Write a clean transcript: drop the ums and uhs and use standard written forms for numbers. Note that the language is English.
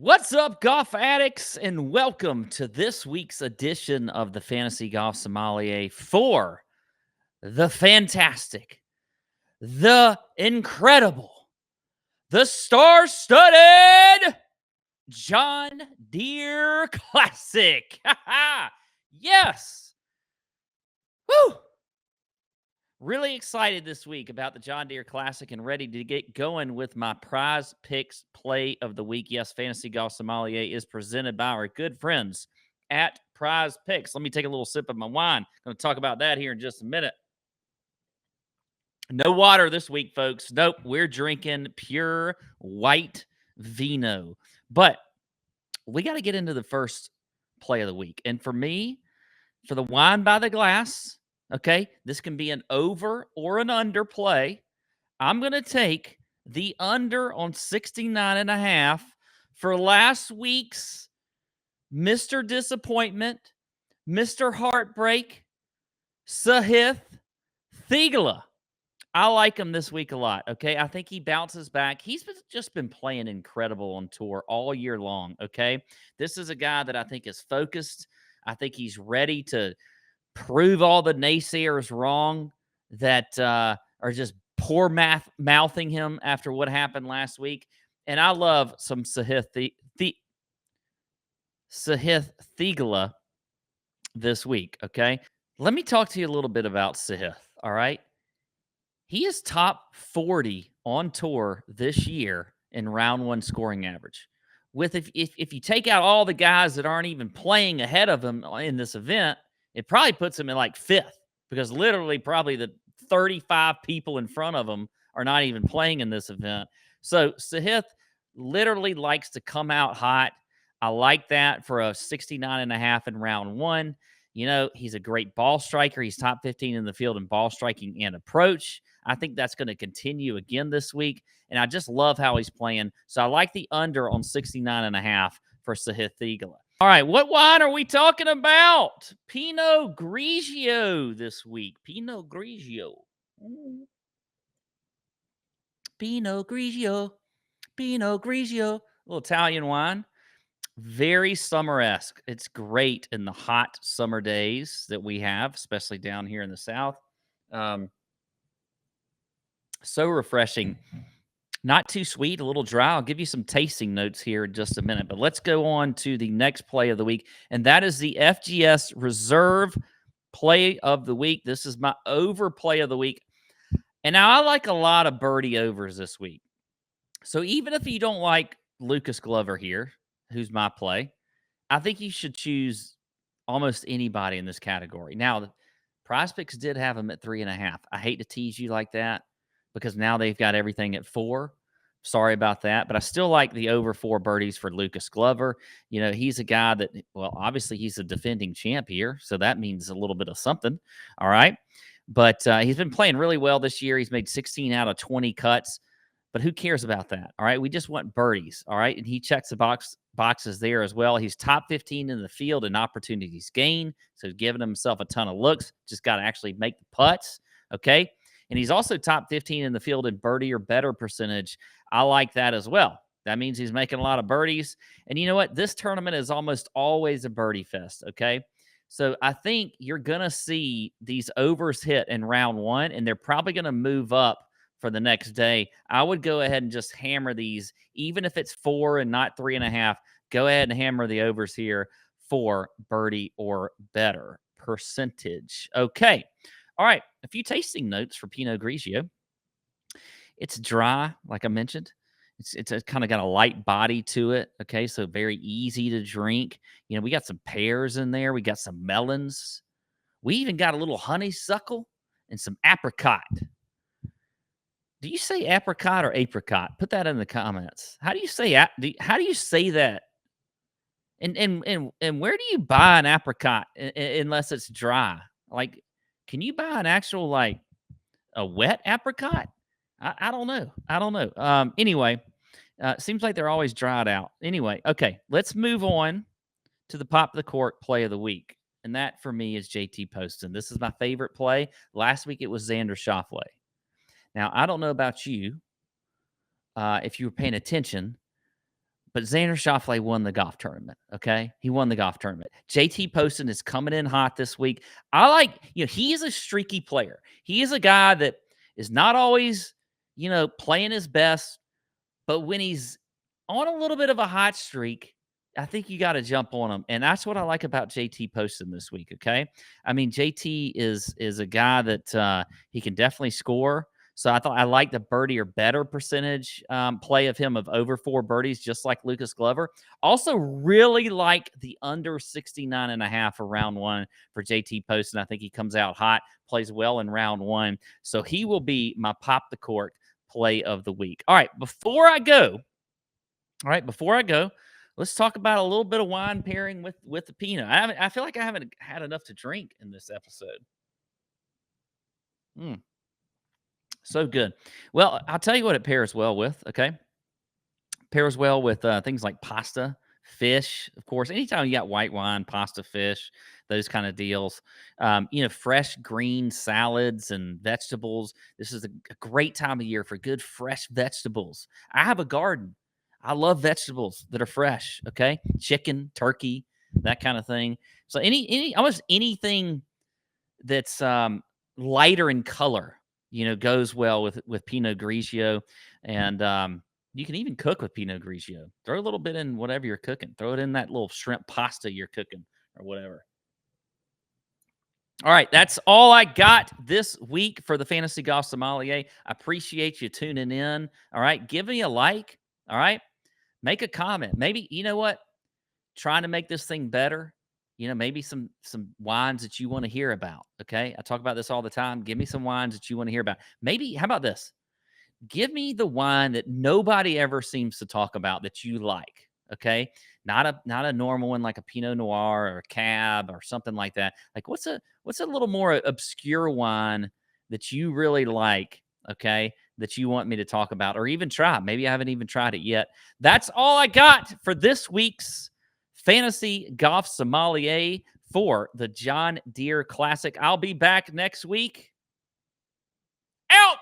What's up, golf addicts, and welcome to this week's edition of the Fantasy Golf Sommelier for the fantastic, the incredible, the star-studded John Deere Classic. Yes. Woo! Really excited this week about the John Deere Classic and ready to get going with my prize picks play of the week. Yes, Fantasy Golf Sommelier is presented by our good friends at Prize Picks. Let me take a little sip of my wine. I'm going to talk about that here in just a minute. No water this week, folks. Nope, we're drinking pure white vino. But we got to get into the first play of the week. And for me, for the wine by the glass, okay, this can be an over or an under play. I'm going to take the under on 69.5 for last week's Mr. Disappointment, Mr. Heartbreak, Sahith Theegala. I like him this week a lot, okay? I think he bounces back. He's just been playing incredible on tour all year long, okay? This is a guy that I think is focused. I think he's ready to prove all the naysayers wrong that are just poor mouthing him after what happened last week. And I love some Sahith Theegala this week, okay? Let me talk to you a little bit about Sahith, all right? He is top 40 on tour this year in round one scoring average. With if you take out all the guys that aren't even playing ahead of him in this event, it probably puts him in like fifth because literally probably the 35 people in front of him are not even playing in this event. So Sahith literally likes to come out hot. I like that for a 69.5 in round one. You know, he's a great ball striker. He's top 15 in the field in ball striking and approach. I think that's going to continue again this week. And I just love how he's playing. So I like the under on 69.5 for Sahith Theegala. All right, what wine are we talking about? Pinot Grigio this week. Pinot Grigio. Pinot Grigio. Pinot Grigio. A little Italian wine. Very summer-esque. It's great in the hot summer days that we have, especially down here in the South. So refreshing. Not too sweet, a little dry. I'll give you some tasting notes here in just a minute, but let's go on to the next play of the week, and that is the FGS Reserve play of the week. This is my over play of the week. And now I like a lot of birdie overs this week. So even if you don't like Lucas Glover here, who's my play, I think you should choose almost anybody in this category. Now, the Prize Picks did have him at 3.5. I hate to tease you like that because now they've got everything at 4. Sorry about that, but I still like the over 4 birdies for Lucas Glover. You know, he's a guy that, well, obviously he's a defending champ here, so that means a little bit of something. All right. But he's been playing really well this year. He's made 16 out of 20 cuts. But who cares about that? All right. We just want birdies. All right. And he checks the boxes there as well. He's top 15 in the field in opportunities gained. So he's giving himself a ton of looks. Just got to actually make the putts. Okay. And he's also top 15 in the field in birdie or better percentage. I like that as well. That means he's making a lot of birdies. And you know what? This tournament is almost always a birdie fest. Okay. So I think you're going to see these overs hit in round one, and they're probably going to move up for the next day. I would go ahead and just hammer these, even if it's 4 and not 3.5. Go ahead and hammer the overs here for birdie or better percentage. Okay. All right. A few tasting notes for Pinot Grigio. It's dry, like I mentioned. It's kind of got a light body to it. Okay. So very easy to drink. You know, we got some pears in there. We got some melons. We even got a little honeysuckle and some apricot. Do you say apricot or apricot? Put that in the comments. How do you say how do you say that? And where do you buy an apricot unless it's dry? Like, can you buy an actual like a wet apricot? I don't know. I don't know. Anyway, seems like they're always dried out. Anyway, okay, let's move on to the pop of the cork play of the week. And that for me is JT Poston. This is my favorite play. Last week it was Xander Schauffele. Now, I don't know about you, if you were paying attention, But Xander Schauffele won the golf tournament, okay? He won the golf tournament. JT Poston is coming in hot this week. I like, he is a streaky player. He is a guy that is not always, playing his best, but when he's on a little bit of a hot streak, I think you got to jump on him. And that's what I like about JT Poston this week, okay? I mean, JT is a guy that he can definitely score. So I like the birdie or better percentage play of him of over 4 birdies, just like Lucas Glover. Also, really like the under 69.5 for round 1 for JT Poston. I think he comes out hot, plays well in round 1. So he will be my pop the cork play of the week. All right, before I go, let's talk about a little bit of wine pairing with the Pinot. I feel like I haven't had enough to drink in this episode. So good. Well, I'll tell you what it pairs well with, okay? Pairs well with things like pasta, fish, of course. Anytime you got white wine, pasta, fish, those kind of deals. Fresh green salads and vegetables. This is a great time of year for good fresh vegetables. I have a garden. I love vegetables that are fresh, okay? Chicken, turkey, that kind of thing. So almost anything that's lighter in color, goes well with Pinot Grigio. And you can even cook with Pinot Grigio. Throw a little bit in whatever you're cooking. Throw it in that little shrimp pasta you're cooking or whatever. All right, that's all I got this week for the Fantasy Golf Sommelier. I appreciate you tuning in. All right, give me a like. All right, make a comment. Maybe, you know what? Trying to make this thing better. Maybe some wines that you want to hear about. Okay, I talk about this all the time. Give me some wines that you want to hear about. Maybe, how about this? Give me the wine that nobody ever seems to talk about that you like. Okay, not a normal one like a Pinot Noir or a Cab or something like that. Like what's a little more obscure wine that you really like? Okay, that you want me to talk about or even try. Maybe I haven't even tried it yet. That's all I got for this week's Fantasy Golf Sommelier for the John Deere Classic. I'll be back next week. Out!